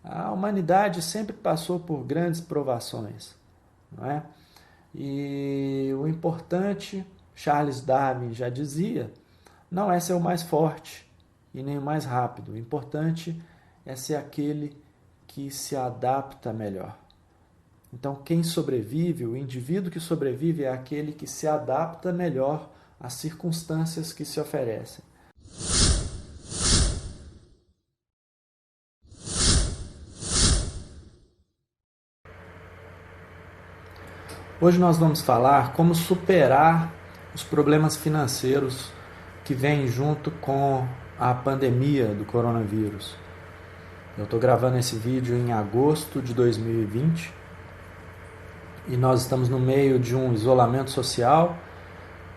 A humanidade sempre passou por grandes provações, não é? E o importante, Charles Darwin já dizia, não é ser o mais forte e nem o mais rápido. O importante é ser aquele que se adapta melhor. Então, quem sobrevive, o indivíduo que sobrevive é aquele que se adapta melhor às circunstâncias que se oferecem. Hoje nós vamos falar como superar os problemas financeiros que vêm junto com a pandemia do coronavírus. Eu estou gravando esse vídeo em agosto de 2020 e nós estamos no meio de um isolamento social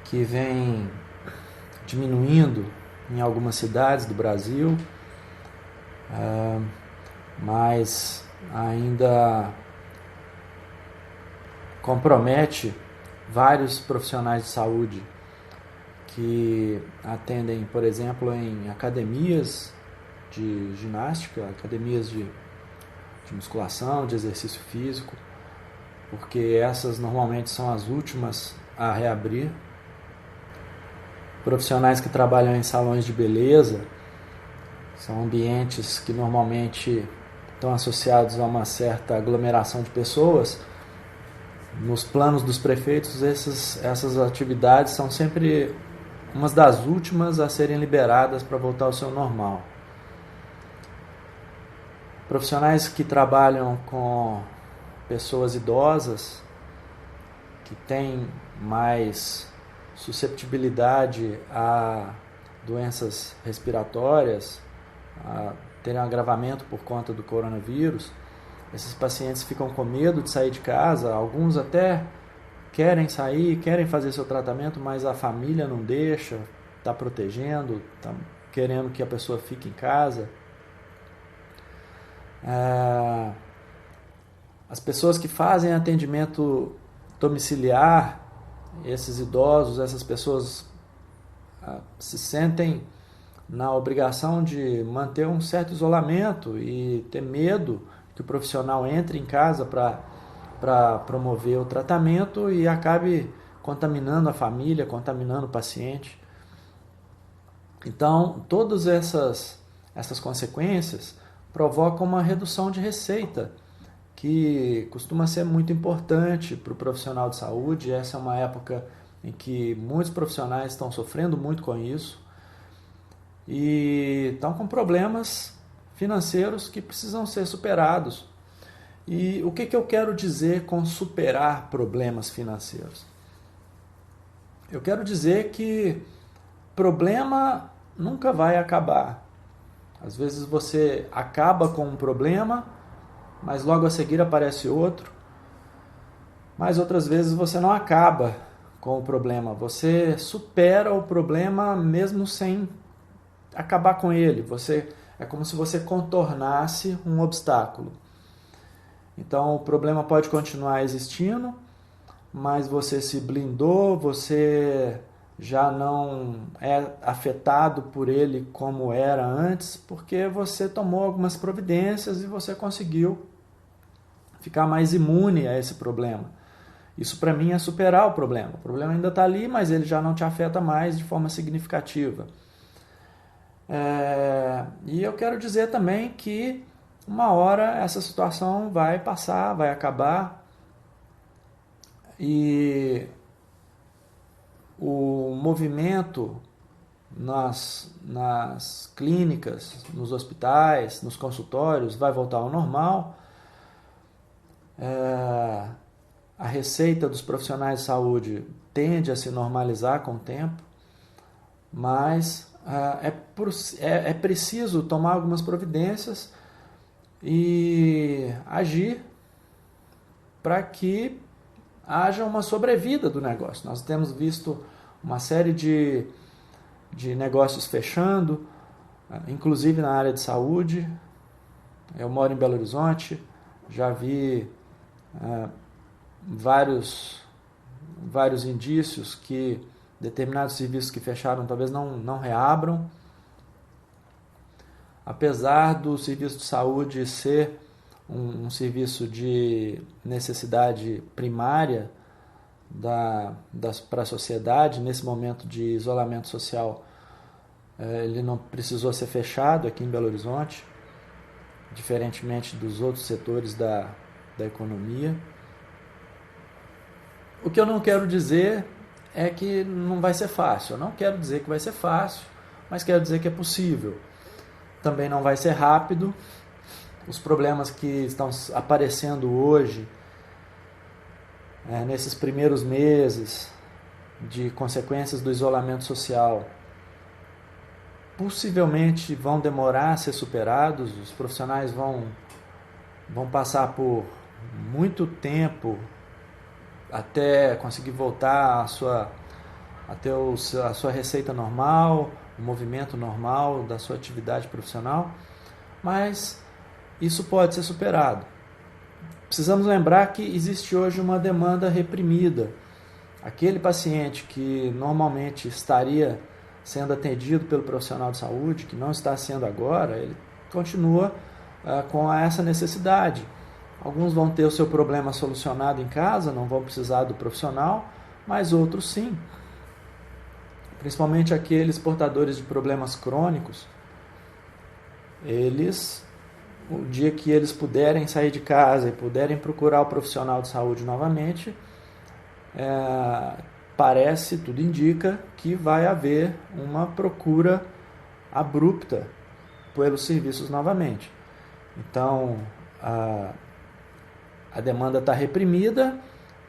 que vem diminuindo em algumas cidades do Brasil, mas ainda compromete vários profissionais de saúde que atendem, por exemplo, em academias de ginástica, academias de musculação, de exercício físico, porque essas normalmente são as últimas a reabrir. Profissionais que trabalham em salões de beleza, são ambientes que normalmente estão associados a uma certa aglomeração de pessoas. Nos planos dos prefeitos, essas atividades são sempre umas das últimas a serem liberadas para voltar ao seu normal. Profissionais que trabalham com pessoas idosas, que têm mais susceptibilidade a doenças respiratórias, a terem um agravamento por conta do coronavírus, esses pacientes ficam com medo de sair de casa, alguns até querem sair, querem fazer seu tratamento, mas a família não deixa, está protegendo, está querendo que a pessoa fique em casa. As pessoas que fazem atendimento domiciliar, esses idosos, essas pessoas se sentem na obrigação de manter um certo isolamento e ter medo que o profissional entre em casa para promover o tratamento e acabe contaminando a família, contaminando o paciente. Então, todas essas consequências provocam uma redução de receita, que costuma ser muito importante para o profissional de saúde. Essa é uma época em que muitos profissionais estão sofrendo muito com isso e estão com problemas financeiros que precisam ser superados. E o que eu quero dizer com superar problemas financeiros? Eu quero dizer que problema nunca vai acabar. Às vezes você acaba com um problema, mas logo a seguir aparece outro. Mas outras vezes você não acaba com o problema, você supera o problema mesmo sem acabar com ele. É como se você contornasse um obstáculo. Então o problema pode continuar existindo, mas você se blindou, você já não é afetado por ele como era antes, porque você tomou algumas providências e você conseguiu ficar mais imune a esse problema. Isso para mim é superar o problema. O problema ainda está ali, mas ele já não te afeta mais de forma significativa. E eu quero dizer também que uma hora essa situação vai passar, vai acabar, e o movimento nas clínicas, nos hospitais, nos consultórios vai voltar ao normal. A receita dos profissionais de saúde tende a se normalizar com o tempo, mas é preciso tomar algumas providências e agir para que haja uma sobrevida do negócio. Nós temos visto uma série de negócios fechando, inclusive na área de saúde. Eu moro em Belo Horizonte, já vi vários indícios que determinados serviços que fecharam talvez não reabram. apesar do serviço de saúde ser um serviço de necessidade primária para a sociedade, nesse momento de isolamento social, ele não precisou ser fechado aqui em Belo Horizonte, diferentemente dos outros setores da economia. O que eu não quero dizer é que não vai ser fácil. Eu não quero dizer que vai ser fácil, mas quero dizer que é possível. Também não vai ser rápido. Os problemas que estão aparecendo hoje, nesses primeiros meses de consequências do isolamento social, possivelmente vão demorar a ser superados. Os profissionais vão passar por muito tempo até conseguir voltar a sua receita normal, o movimento normal da sua atividade profissional, mas isso pode ser superado. Precisamos lembrar que existe hoje uma demanda reprimida. Aquele paciente que normalmente estaria sendo atendido pelo profissional de saúde, que não está sendo agora, ele continua com essa necessidade. Alguns vão ter o seu problema solucionado em casa, não vão precisar do profissional, mas outros sim. Principalmente aqueles portadores de problemas crônicos, o dia que eles puderem sair de casa e puderem procurar o profissional de saúde novamente, parece, tudo indica, que vai haver uma procura abrupta pelos serviços novamente. Então, a demanda está reprimida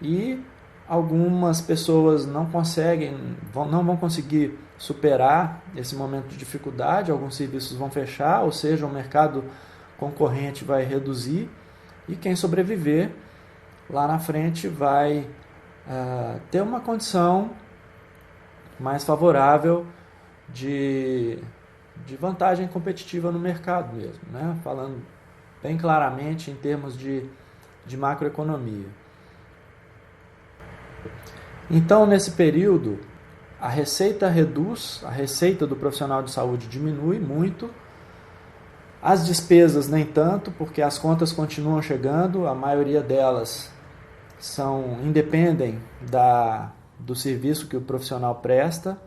e algumas pessoas não vão conseguir superar esse momento de dificuldade, alguns serviços vão fechar, ou seja, o mercado concorrente vai reduzir e quem sobreviver lá na frente vai ter uma condição mais favorável de vantagem competitiva no mercado mesmo, né? Falando bem claramente em termos de macroeconomia. Então, nesse período, a receita reduz, a receita do profissional de saúde diminui muito, as despesas nem tanto, porque as contas continuam chegando, a maioria delas independem do serviço que o profissional presta,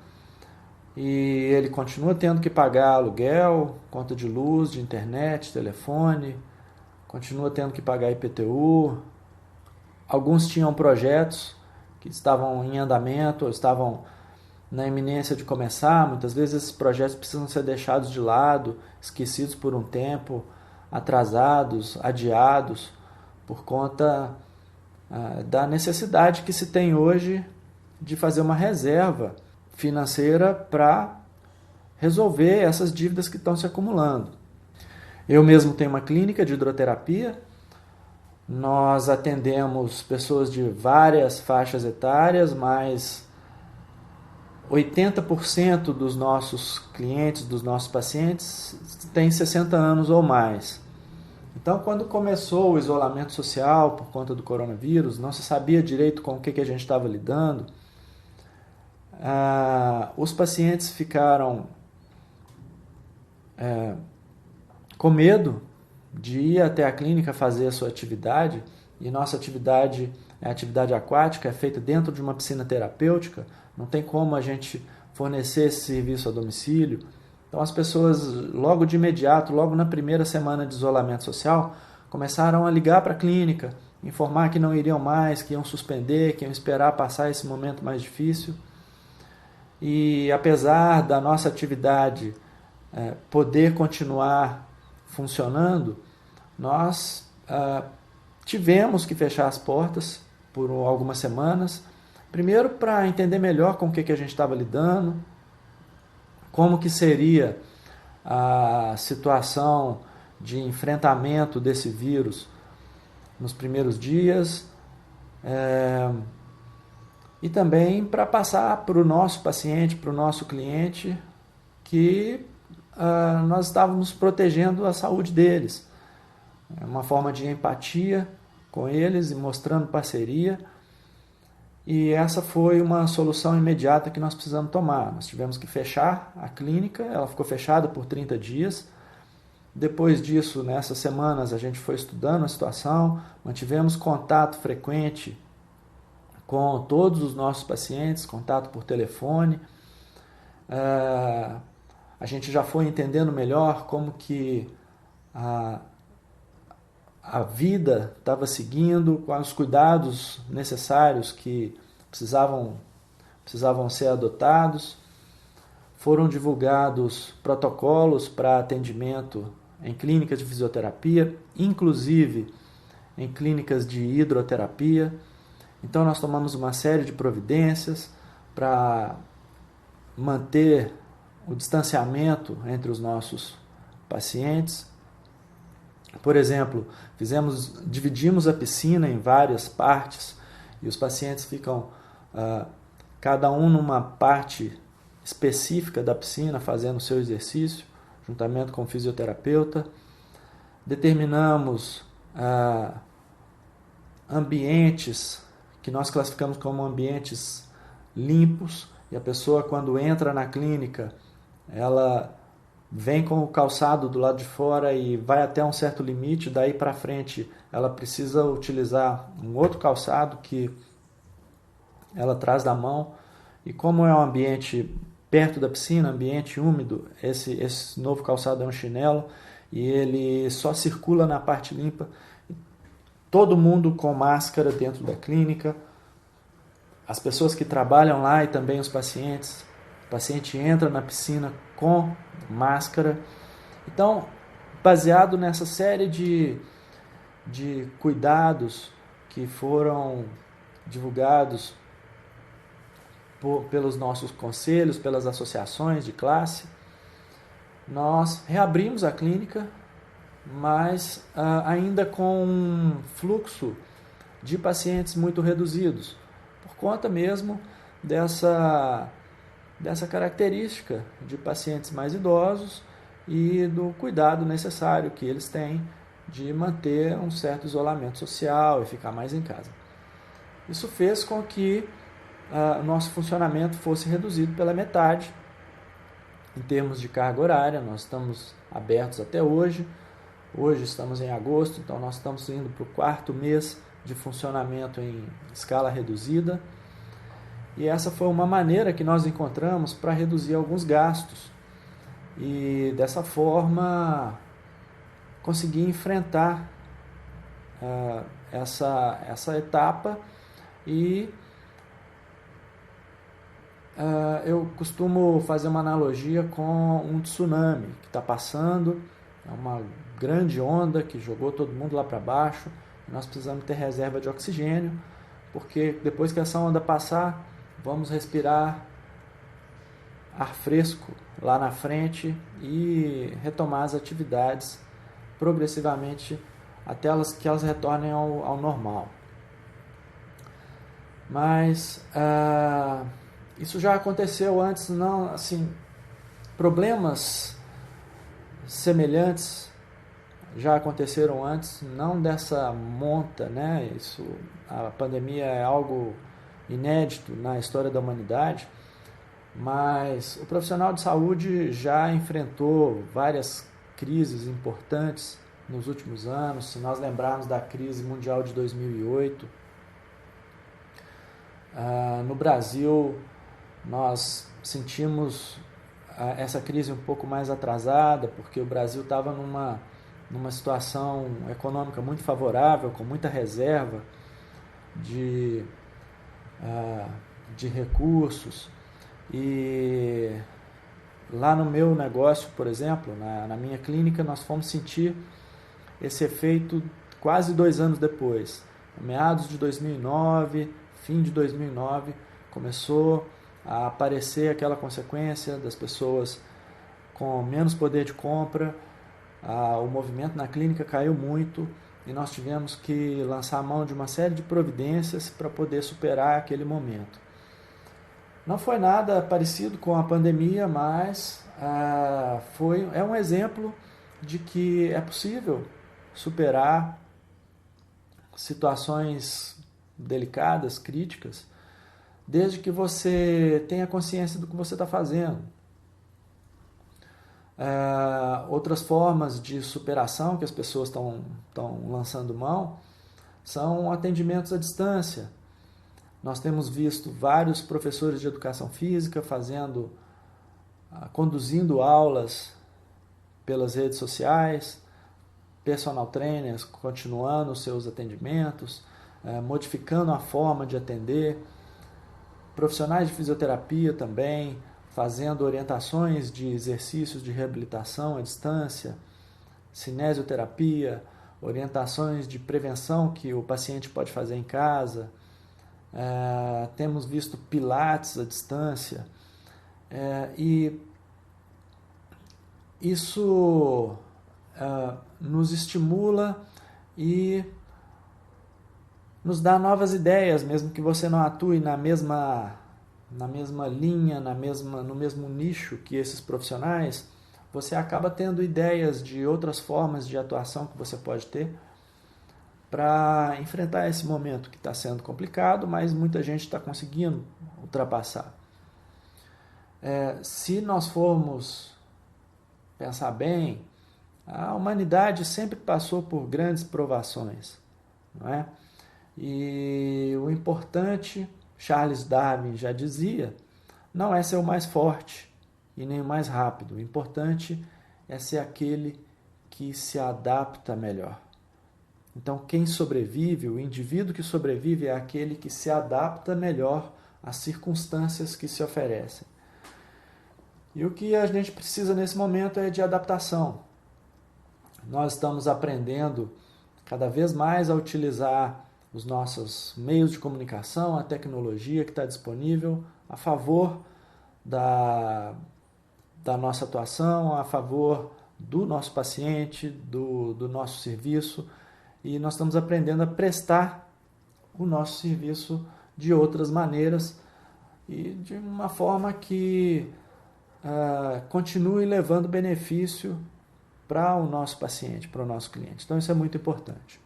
e ele continua tendo que pagar aluguel, conta de luz, de internet, telefone, continua tendo que pagar IPTU. Alguns tinham projetos que estavam em andamento ou estavam na iminência de começar. Muitas vezes esses projetos precisam ser deixados de lado, esquecidos por um tempo, atrasados, adiados, por conta da necessidade que se tem hoje de fazer uma reserva financeira para resolver essas dívidas que estão se acumulando. Eu mesmo tenho uma clínica de hidroterapia. Nós atendemos pessoas de várias faixas etárias, mas 80% dos nossos clientes, dos nossos pacientes, têm 60 anos ou mais. Então, quando começou o isolamento social por conta do coronavírus, não se sabia direito com o que a gente estava lidando, os pacientes ficaram com medo de ir até a clínica fazer a sua atividade, e nossa atividade é a atividade aquática, é feita dentro de uma piscina terapêutica, não tem como a gente fornecer esse serviço a domicílio. Então as pessoas, logo de imediato, logo na primeira semana de isolamento social, começaram a ligar para a clínica, informar que não iriam mais, que iam suspender, que iam esperar passar esse momento mais difícil. E apesar da nossa atividade poder continuar funcionando, nós tivemos que fechar as portas por algumas semanas, primeiro para entender melhor com o que a gente estava lidando, como que seria a situação de enfrentamento desse vírus nos primeiros dias, e também para passar para o nosso paciente, para o nosso cliente, que nós estávamos protegendo a saúde deles. É uma forma de empatia com eles e mostrando parceria. E essa foi uma solução imediata que nós precisamos tomar. Nós tivemos que fechar a clínica, ela ficou fechada por 30 dias. Depois disso, nessas semanas, a gente foi estudando a situação, mantivemos contato frequente com todos os nossos pacientes, contato por telefone. A gente já foi entendendo melhor como que a vida estava seguindo, quais os cuidados necessários que precisavam ser adotados. Foram divulgados protocolos para atendimento em clínicas de fisioterapia, inclusive em clínicas de hidroterapia. Então nós tomamos uma série de providências para manter o distanciamento entre os nossos pacientes. Por exemplo, dividimos a piscina em várias partes e os pacientes ficam cada um numa parte específica da piscina, fazendo o seu exercício, juntamente com o fisioterapeuta. Determinamos ambientes que nós classificamos como ambientes limpos, e a pessoa, quando entra na clínica, ela vem com o calçado do lado de fora e vai até um certo limite, daí para frente ela precisa utilizar um outro calçado que ela traz da mão. E como é um ambiente perto da piscina, ambiente úmido, esse novo calçado é um chinelo e ele só circula na parte limpa. Todo mundo com máscara dentro da clínica, as pessoas que trabalham lá e também os pacientes. O paciente entra na piscina com máscara. Então, baseado nessa série de cuidados que foram divulgados pelos nossos conselhos, pelas associações de classe, nós reabrimos a clínica, mas ainda com um fluxo de pacientes muito reduzidos, por conta mesmo dessa característica de pacientes mais idosos e do cuidado necessário que eles têm de manter um certo isolamento social e ficar mais em casa. Isso fez com que o nosso funcionamento fosse reduzido pela metade em termos de carga horária. Nós estamos abertos até hoje. Hoje estamos em agosto, então nós estamos indo para o 4º mês de funcionamento em escala reduzida. E essa foi uma maneira que nós encontramos para reduzir alguns gastos e, dessa forma, conseguir enfrentar essa etapa. E eu costumo fazer uma analogia com um tsunami que está passando, é uma grande onda que jogou todo mundo lá para baixo. Nós precisamos ter reserva de oxigênio, porque depois que essa onda passar, vamos respirar ar fresco lá na frente e retomar as atividades progressivamente até que elas retornem ao normal. Mas isso já aconteceu antes, não, assim, problemas semelhantes já aconteceram antes, não dessa monta, né? A pandemia é algo inédito na história da humanidade, mas o profissional de saúde já enfrentou várias crises importantes nos últimos anos. Se nós lembrarmos da crise mundial de 2008, no Brasil nós sentimos essa crise um pouco mais atrasada, porque o Brasil estava numa situação econômica muito favorável, com muita reserva de recursos. E lá no meu negócio, por exemplo, na minha clínica, nós fomos sentir esse efeito quase 2 anos depois. Meados de 2009, fim de 2009, começou a aparecer aquela consequência das pessoas com menos poder de compra. O movimento na clínica caiu muito e nós tivemos que lançar a mão de uma série de providências para poder superar aquele momento. Não foi nada parecido com a pandemia, mas é um exemplo de que é possível superar situações delicadas, críticas, desde que você tenha consciência do que você está fazendo. Outras formas de superação que as pessoas estão lançando mão são atendimentos à distância. Nós temos visto vários professores de educação física conduzindo aulas pelas redes sociais, personal trainers continuando os seus atendimentos, modificando a forma de atender, profissionais de fisioterapia também, fazendo orientações de exercícios de reabilitação à distância, cinesioterapia, orientações de prevenção que o paciente pode fazer em casa. Temos visto pilates à distância. E isso nos estimula e nos dá novas ideias, mesmo que você não atue na mesma linha, no mesmo nicho que esses profissionais. Você acaba tendo ideias de outras formas de atuação que você pode ter para enfrentar esse momento que está sendo complicado, mas muita gente está conseguindo ultrapassar. Se nós formos pensar bem, a humanidade sempre passou por grandes provações, não é? E o importante, Charles Darwin já dizia, não é ser o mais forte e nem o mais rápido. O importante é ser aquele que se adapta melhor. Então, quem sobrevive, o indivíduo que sobrevive é aquele que se adapta melhor às circunstâncias que se oferecem. E o que a gente precisa nesse momento é de adaptação. Nós estamos aprendendo cada vez mais a utilizar os nossos meios de comunicação, a tecnologia que está disponível a favor da nossa atuação, a favor do nosso paciente, do nosso serviço, e nós estamos aprendendo a prestar o nosso serviço de outras maneiras e de uma forma que continue levando benefício para o nosso paciente, para o nosso cliente. Então isso é muito importante.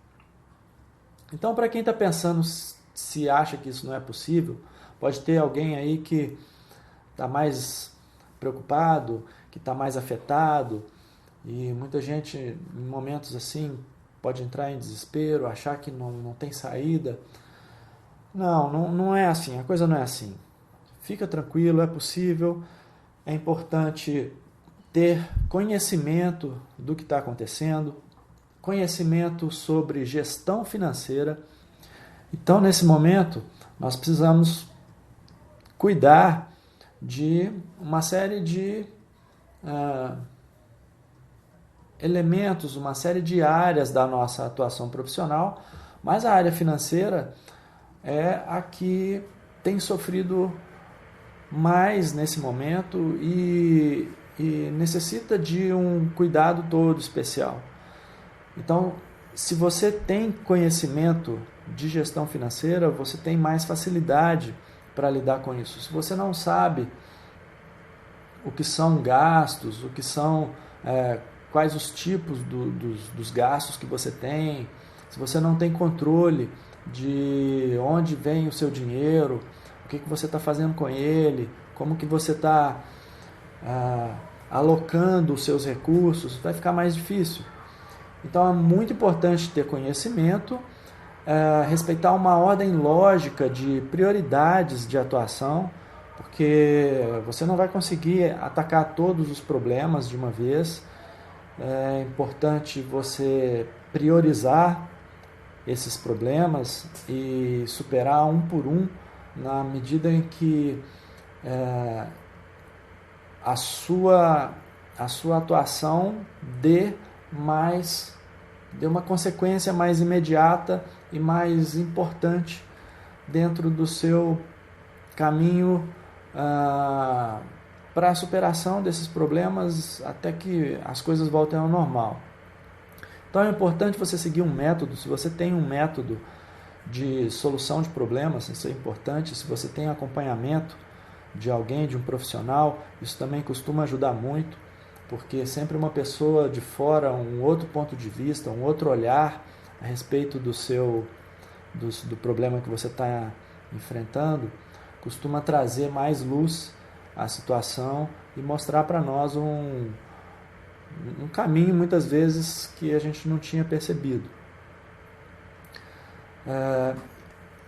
Então, para quem está pensando se acha que isso não é possível, pode ter alguém aí que está mais preocupado, que está mais afetado, e muita gente em momentos assim pode entrar em desespero, achar que não tem saída. Não é assim, a coisa não é assim. Fica tranquilo, é possível, é importante ter conhecimento do que está acontecendo, conhecimento sobre gestão financeira. Então, nesse momento, nós precisamos cuidar de uma série de elementos, uma série de áreas da nossa atuação profissional, mas a área financeira é a que tem sofrido mais nesse momento e necessita de um cuidado todo especial. Então, se você tem conhecimento de gestão financeira, você tem mais facilidade para lidar com isso. Se você não sabe o que são gastos, o que são quais os tipos dos gastos que você tem, se você não tem controle de onde vem o seu dinheiro, o que você está fazendo com ele, como que você está alocando os seus recursos, vai ficar mais difícil. Então é muito importante ter conhecimento, respeitar uma ordem lógica de prioridades de atuação, porque você não vai conseguir atacar todos os problemas de uma vez. É importante você priorizar esses problemas e superar um por um na medida em que a sua atuação dê uma consequência mais imediata e mais importante dentro do seu caminho para a superação desses problemas até que as coisas voltem ao normal. Então é importante você seguir um método. Se você tem um método de solução de problemas, isso é importante. Se você tem acompanhamento de alguém, de um profissional, isso também costuma ajudar muito, porque sempre uma pessoa de fora, um outro ponto de vista, um outro olhar a respeito do problema que você está enfrentando, costuma trazer mais luz à situação e mostrar para nós um caminho muitas vezes que a gente não tinha percebido.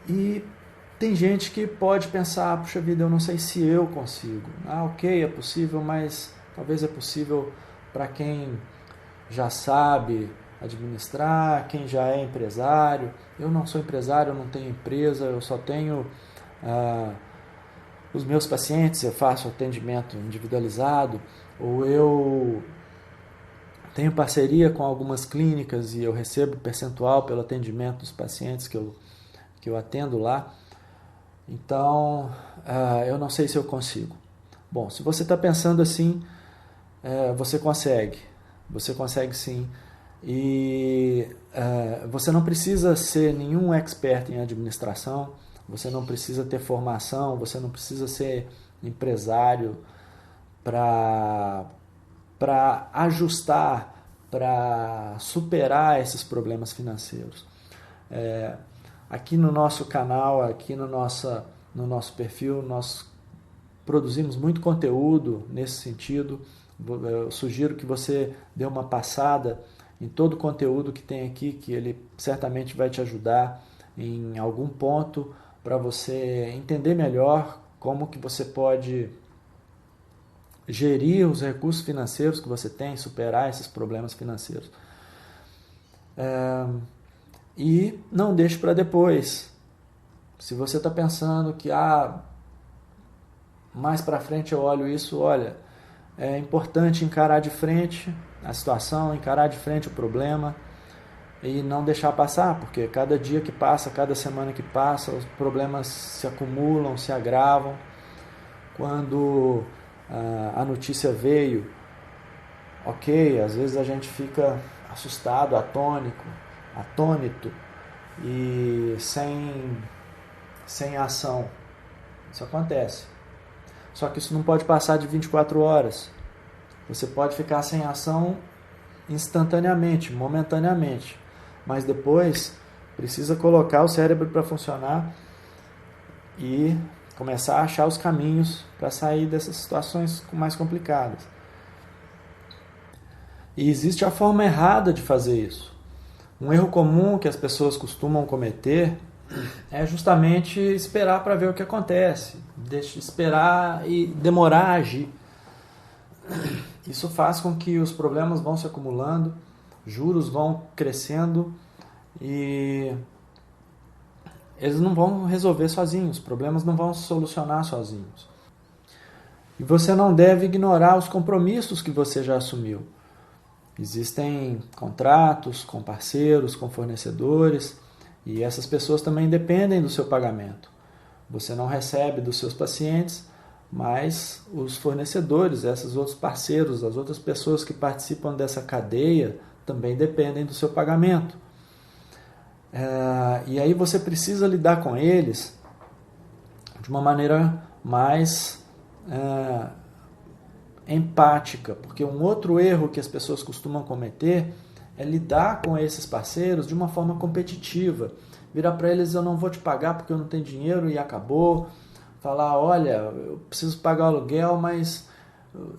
E tem gente que pode pensar, puxa vida, eu não sei se eu consigo. Ok, é possível, mas talvez é possível para quem já sabe administrar, quem já é empresário. Eu não sou empresário, eu não tenho empresa, eu só tenho os meus pacientes, eu faço atendimento individualizado, ou eu tenho parceria com algumas clínicas e eu recebo percentual pelo atendimento dos pacientes que eu atendo lá. Então, eu não sei se eu consigo. Bom, se você está pensando assim, você consegue. Você consegue sim. E você não precisa ser nenhum expert em administração, você não precisa ter formação, você não precisa ser empresário para ajustar, para superar esses problemas financeiros. Aqui no nosso canal, aqui no nosso perfil, nós produzimos muito conteúdo nesse sentido. Eu sugiro que você dê uma passada em todo o conteúdo que tem aqui, que ele certamente vai te ajudar em algum ponto para você entender melhor como que você pode gerir os recursos financeiros que você tem, superar esses problemas financeiros. E não deixe para depois. Se você está pensando que mais para frente eu olho isso, olha, é importante encarar de frente a situação, encarar de frente o problema e não deixar passar, porque cada dia que passa, cada semana que passa, os problemas se acumulam, se agravam. Quando a notícia veio, ok, às vezes a gente fica assustado, atônito e sem ação. Isso acontece. Só que isso não pode passar de 24 horas. Você pode ficar sem ação instantaneamente, momentaneamente, mas depois precisa colocar o cérebro para funcionar e começar a achar os caminhos para sair dessas situações mais complicadas. E existe a forma errada de fazer isso. Um erro comum que as pessoas costumam cometer é justamente esperar para ver o que acontece, esperar e demorar a agir. Isso faz com que os problemas vão se acumulando, juros vão crescendo e eles não vão resolver sozinhos, os problemas não vão se solucionar sozinhos. E você não deve ignorar os compromissos que você já assumiu. Existem contratos com parceiros, com fornecedores, e essas pessoas também dependem do seu pagamento. Você não recebe dos seus pacientes, mas os fornecedores, esses outros parceiros, as outras pessoas que participam dessa cadeia também dependem do seu pagamento. E aí você precisa lidar com eles de uma maneira mais empática, porque um outro erro que as pessoas costumam cometer é lidar com esses parceiros de uma forma competitiva. Virar para eles, eu não vou te pagar porque eu não tenho dinheiro e acabou. Falar, olha, eu preciso pagar o aluguel, mas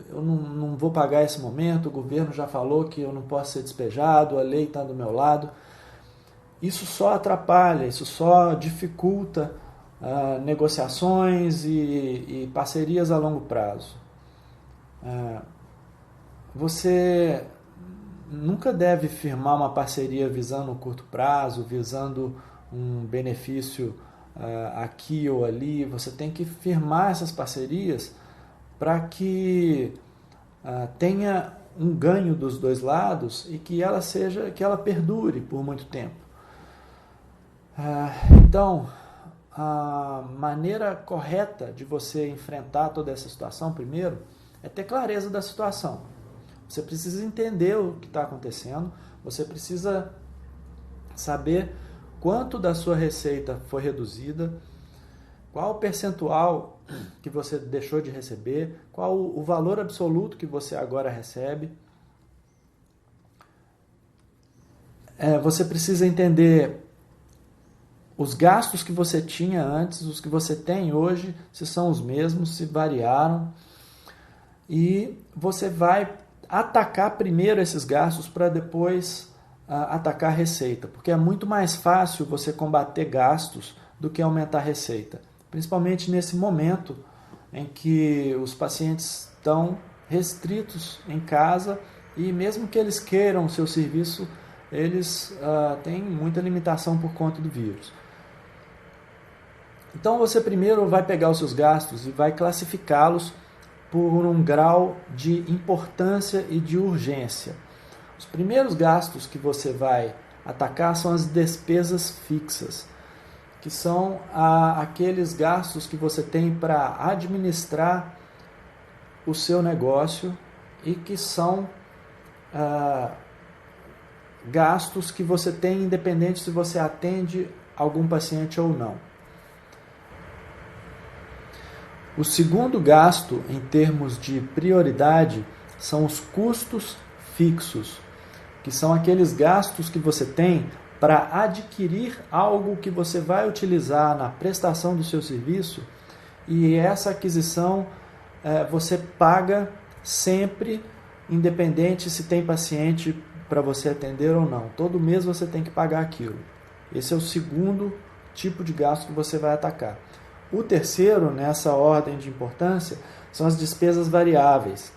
eu não vou pagar esse momento, o governo já falou que eu não posso ser despejado, a lei está do meu lado. Isso só atrapalha, isso só dificulta negociações e parcerias a longo prazo. Você nunca deve firmar uma parceria visando um curto prazo, visando um benefício aqui ou ali. Você tem que firmar essas parcerias para que tenha um ganho dos dois lados e que ela perdure por muito tempo. Então, a maneira correta de você enfrentar toda essa situação, primeiro, é ter clareza da situação. Você precisa entender o que está acontecendo, você precisa saber quanto da sua receita foi reduzida, qual o percentual que você deixou de receber, qual o valor absoluto que você agora recebe. Você precisa entender os gastos que você tinha antes, os que você tem hoje, se são os mesmos, se variaram. E você vai atacar primeiro esses gastos para depois atacar a receita, porque é muito mais fácil você combater gastos do que aumentar a receita, principalmente nesse momento em que os pacientes estão restritos em casa e mesmo que eles queiram o seu serviço, eles têm muita limitação por conta do vírus. Então você primeiro vai pegar os seus gastos e vai classificá-los por um grau de importância e de urgência. Os primeiros gastos que você vai atacar são as despesas fixas, que são aqueles gastos que você tem para administrar o seu negócio e que são gastos que você tem independente se você atende algum paciente ou não. O segundo gasto, em termos de prioridade, são os custos fixos, que são aqueles gastos que você tem para adquirir algo que você vai utilizar na prestação do seu serviço, e essa aquisição você paga sempre, independente se tem paciente para você atender ou não. Todo mês você tem que pagar aquilo. Esse é o segundo tipo de gasto que você vai atacar. O terceiro, nessa ordem de importância, são as despesas variáveis,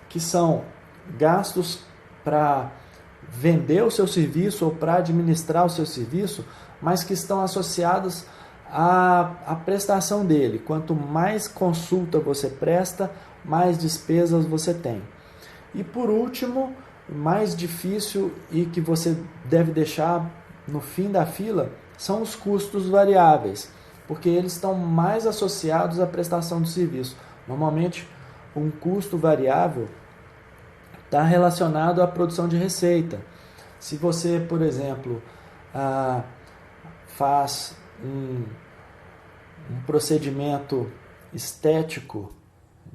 que são gastos para vender o seu serviço ou para administrar o seu serviço, mas que estão associados à prestação dele. Quanto mais consulta você presta, mais despesas você tem. E por último, mais difícil e que você deve deixar no fim da fila, são os custos variáveis, porque eles estão mais associados à prestação do serviço. Normalmente, um custo variável está relacionado à produção de receita. Se você, por exemplo, faz um procedimento estético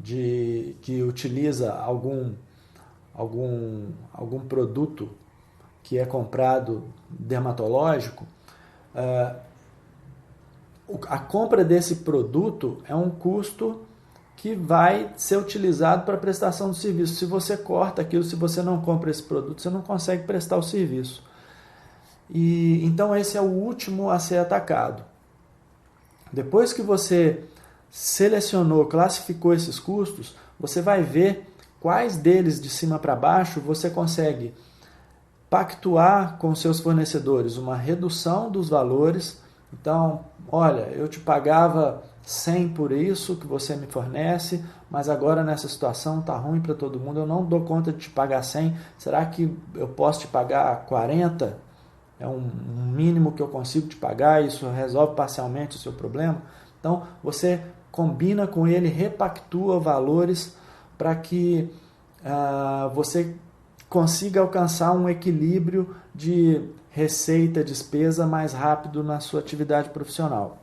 que utiliza algum produto que é comprado dermatológico, a compra desse produto é um custo que vai ser utilizado para a prestação do serviço. Se você corta aquilo, se você não compra esse produto, você não consegue prestar o serviço. E então esse é o último a ser atacado. Depois que você selecionou, classificou esses custos, você vai ver quais deles de cima para baixo você consegue pactuar com seus fornecedores uma redução dos valores. Então, olha, eu te pagava 100 por isso que você me fornece, mas agora nessa situação está ruim para todo mundo, eu não dou conta de te pagar 100, será que eu posso te pagar 40? É um mínimo que eu consigo te pagar, isso resolve parcialmente o seu problema? Então, você combina com ele, repactua valores para que você consiga alcançar um equilíbrio de receita, despesa mais rápido na sua atividade profissional.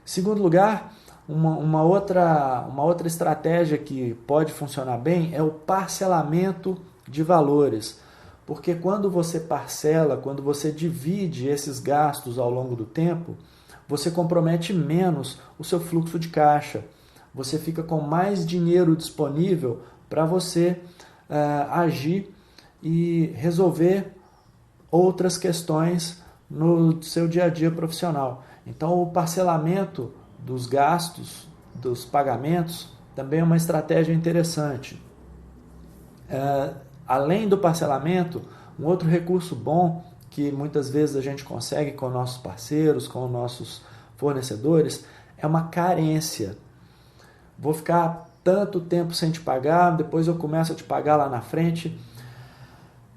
Segundo lugar, uma outra estratégia que pode funcionar bem é o parcelamento de valores. Porque quando você parcela, quando você divide esses gastos ao longo do tempo, você compromete menos o seu fluxo de caixa. Você fica com mais dinheiro disponível para você agir e resolver outras questões no seu dia a dia profissional. Então, o parcelamento dos gastos, dos pagamentos, também é uma estratégia interessante. Além do parcelamento, um outro recurso bom que muitas vezes a gente consegue com nossos parceiros, com nossos fornecedores, é uma carência. Vou ficar tanto tempo sem te pagar, depois eu começo a te pagar lá na frente.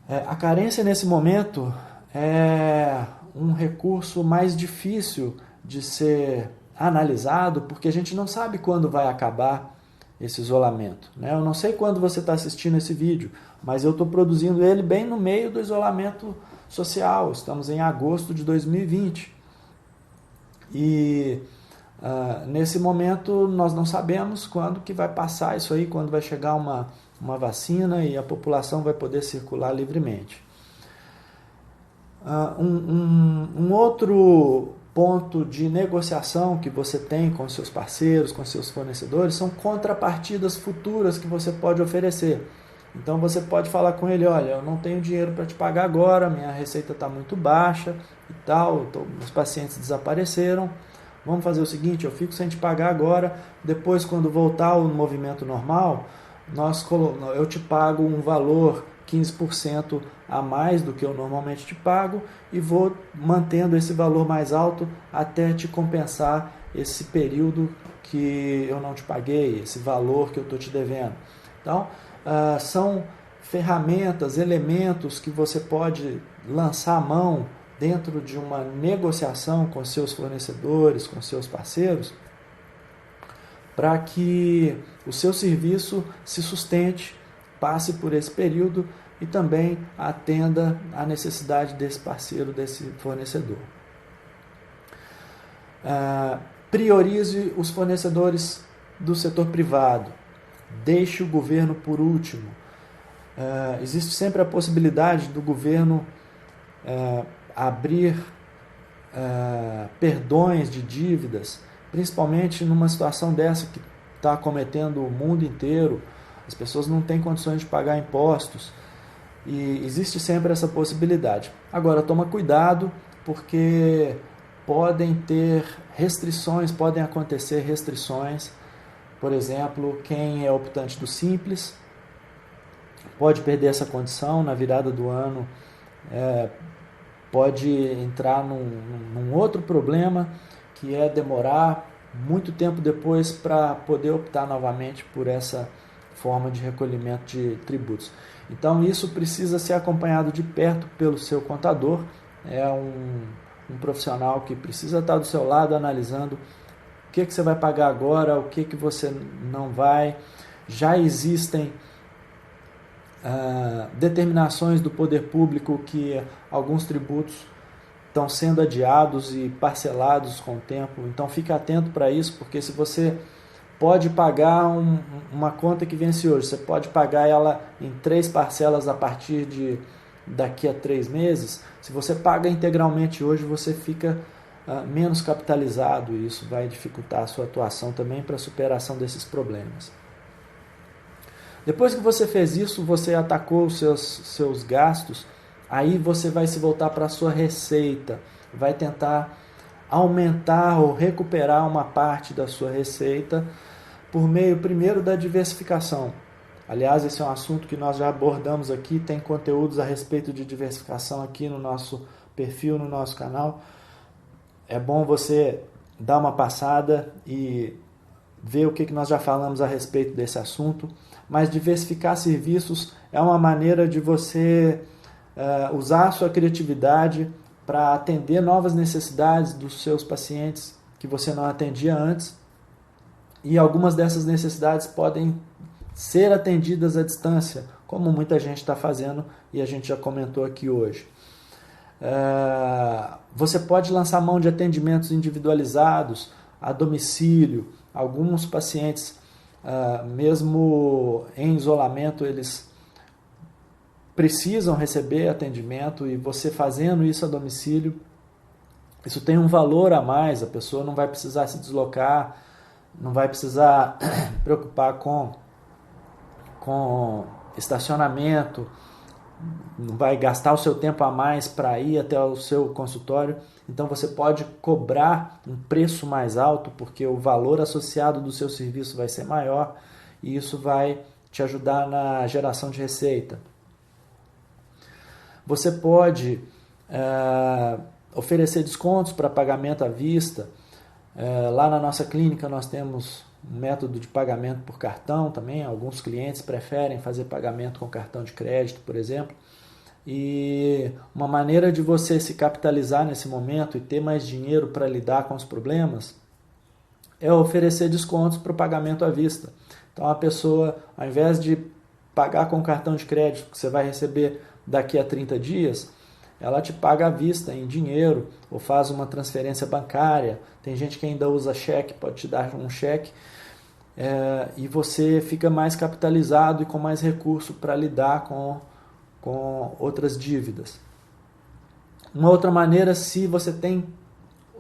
A carência nesse momento é um recurso mais difícil de ser analisado, porque a gente não sabe quando vai acabar esse isolamento, né? Eu não sei quando você está assistindo esse vídeo, mas eu estou produzindo ele bem no meio do isolamento social. Estamos em agosto de 2020 e nesse momento nós não sabemos quando que vai passar isso aí, quando vai chegar uma vacina e a população vai poder circular livremente. Um outro ponto de negociação que você tem com seus parceiros, com seus fornecedores, são contrapartidas futuras que você pode oferecer. Então você pode falar com ele, olha, eu não tenho dinheiro para te pagar agora, minha receita está muito baixa e tal, os pacientes desapareceram, vamos fazer o seguinte, eu fico sem te pagar agora, depois quando voltar o movimento normal, eu te pago um valor 15% a mais do que eu normalmente te pago e vou mantendo esse valor mais alto até te compensar esse período que eu não te paguei, esse valor que eu estou te devendo. Então, são ferramentas, elementos que você pode lançar a mão dentro de uma negociação com seus fornecedores, com seus parceiros, para que o seu serviço se sustente, passe por esse período e também atenda à necessidade desse parceiro, desse fornecedor. Priorize os fornecedores do setor privado. Deixe o governo por último. Existe sempre a possibilidade do governo abrir perdões de dívidas, principalmente numa situação dessa que está acometendo o mundo inteiro. As pessoas não têm condições de pagar impostos e existe sempre essa possibilidade. Agora, toma cuidado, porque podem ter restrições, podem acontecer restrições. Por exemplo, quem é optante do Simples pode perder essa condição na virada do ano, pode entrar num outro problema, que é demorar muito tempo depois para poder optar novamente por essa forma de recolhimento de tributos. Então isso precisa ser acompanhado de perto pelo seu contador, é um profissional que precisa estar do seu lado analisando o que você vai pagar agora, o que você não vai. Já existem determinações do poder público que alguns tributos estão sendo adiados e parcelados com o tempo. Então fique atento para isso, porque se você pode pagar uma conta que vence hoje, você pode pagar ela em 3 parcelas a partir de daqui a 3 meses. Se você paga integralmente hoje, você fica menos capitalizado e isso vai dificultar a sua atuação também para a superação desses problemas. Depois que você fez isso, você atacou os seus gastos, aí você vai se voltar para a sua receita, vai tentar aumentar ou recuperar uma parte da sua receita por meio, primeiro, da diversificação. Aliás, esse é um assunto que nós já abordamos aqui, tem conteúdos a respeito de diversificação aqui no nosso perfil, no nosso canal. É bom você dar uma passada e ver o que nós já falamos a respeito desse assunto. Mas diversificar serviços é uma maneira de você usar a sua criatividade para atender novas necessidades dos seus pacientes que você não atendia antes. E algumas dessas necessidades podem ser atendidas à distância, como muita gente está fazendo e a gente já comentou aqui hoje. Você pode lançar mão de atendimentos individualizados a domicílio. Alguns pacientes, mesmo em isolamento, eles precisam receber atendimento e você fazendo isso a domicílio, isso tem um valor a mais, a pessoa não vai precisar se deslocar, não vai precisar preocupar com estacionamento, não vai gastar o seu tempo a mais para ir até o seu consultório. Então você pode cobrar um preço mais alto, porque o valor associado do seu serviço vai ser maior e isso vai te ajudar na geração de receita. Você pode oferecer descontos para pagamento à vista. Lá na nossa clínica nós temos um método de pagamento por cartão também. Alguns clientes preferem fazer pagamento com cartão de crédito, por exemplo. E uma maneira de você se capitalizar nesse momento e ter mais dinheiro para lidar com os problemas é oferecer descontos para o pagamento à vista. Então a pessoa, ao invés de pagar com cartão de crédito que você vai receber daqui a 30 dias, ela te paga à vista em dinheiro ou faz uma transferência bancária. Tem gente que ainda usa cheque, pode te dar um cheque, e você fica mais capitalizado e com mais recurso para lidar com outras dívidas. Uma outra maneira, se você tem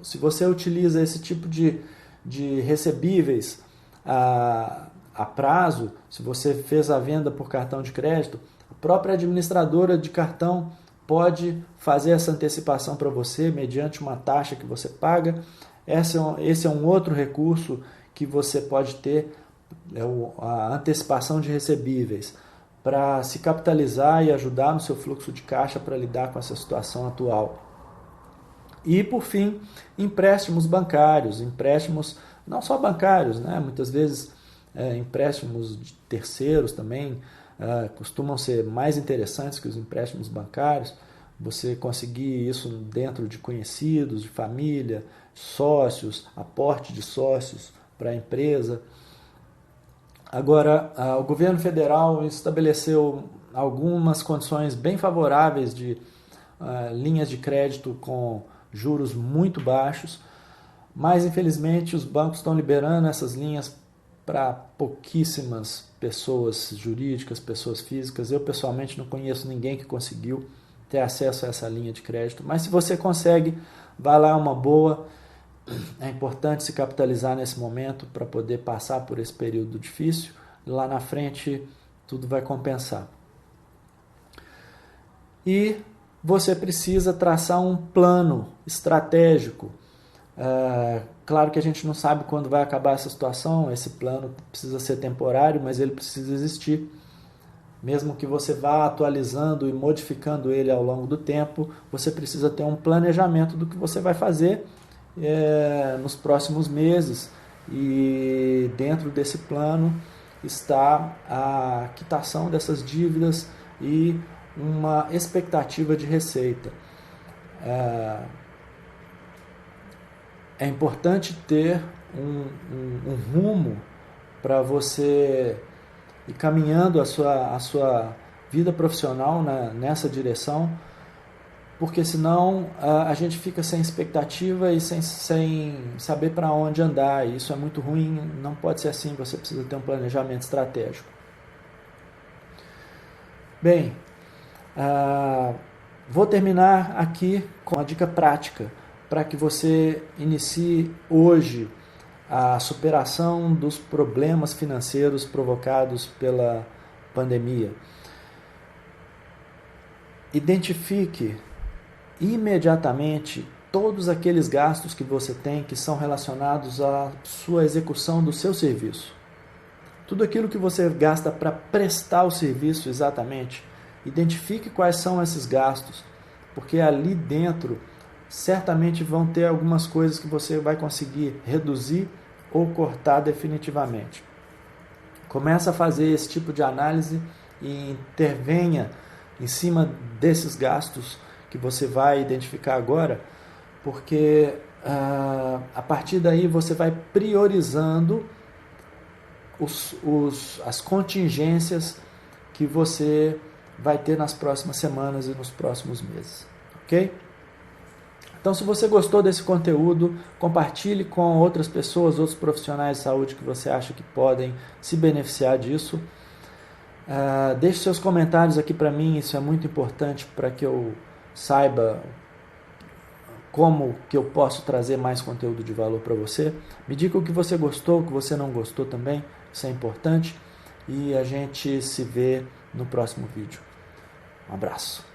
se você utiliza esse tipo de recebíveis a prazo, se você fez a venda por cartão de crédito, a própria administradora de cartão pode fazer essa antecipação para você mediante uma taxa que você paga. Esse é um outro recurso que você pode ter, a antecipação de recebíveis, para se capitalizar e ajudar no seu fluxo de caixa para lidar com essa situação atual. E, por fim, empréstimos bancários, empréstimos não só bancários, né? Muitas vezes empréstimos de terceiros também costumam ser mais interessantes que os empréstimos bancários. Você conseguir isso dentro de conhecidos, de família, sócios, aporte de sócios para a empresa. Agora, o governo federal estabeleceu algumas condições bem favoráveis de linhas de crédito com juros muito baixos, mas infelizmente os bancos estão liberando essas linhas para pouquíssimas pessoas jurídicas, pessoas físicas. Eu pessoalmente não conheço ninguém que conseguiu ter acesso a essa linha de crédito, mas se você consegue, vai lá, é uma boa. É importante se capitalizar nesse momento para poder passar por esse período difícil. Lá na frente tudo vai compensar. E você precisa traçar um plano estratégico. Claro que a gente não sabe quando vai acabar essa situação, esse plano precisa ser temporário, mas ele precisa existir. Mesmo que você vá atualizando e modificando ele ao longo do tempo, você precisa ter um planejamento do que você vai fazer nos próximos meses, e dentro desse plano está a quitação dessas dívidas e uma expectativa de receita. É importante ter um rumo para você ir caminhando a sua vida profissional nessa direção, porque senão a gente fica sem expectativa e sem saber para onde andar, e isso é muito ruim. Não pode ser assim, você precisa ter um planejamento estratégico. Bem, vou terminar aqui com uma dica prática para que você inicie hoje a superação dos problemas financeiros provocados pela pandemia. Identifique imediatamente todos aqueles gastos que você tem que são relacionados à sua execução do seu serviço. Tudo aquilo que você gasta para prestar o serviço exatamente, identifique quais são esses gastos, porque ali dentro certamente vão ter algumas coisas que você vai conseguir reduzir ou cortar definitivamente. Comece a fazer esse tipo de análise e intervenha em cima desses gastos que você vai identificar agora, porque a partir daí você vai priorizando as contingências que você vai ter nas próximas semanas e nos próximos meses, ok? Então, se você gostou desse conteúdo, compartilhe com outras pessoas, outros profissionais de saúde que você acha que podem se beneficiar disso. Deixe seus comentários aqui para mim, isso é muito importante para que eu saiba como que eu posso trazer mais conteúdo de valor para você. Me diga o que você gostou, o que você não gostou também, isso é importante. E a gente se vê no próximo vídeo. Um abraço.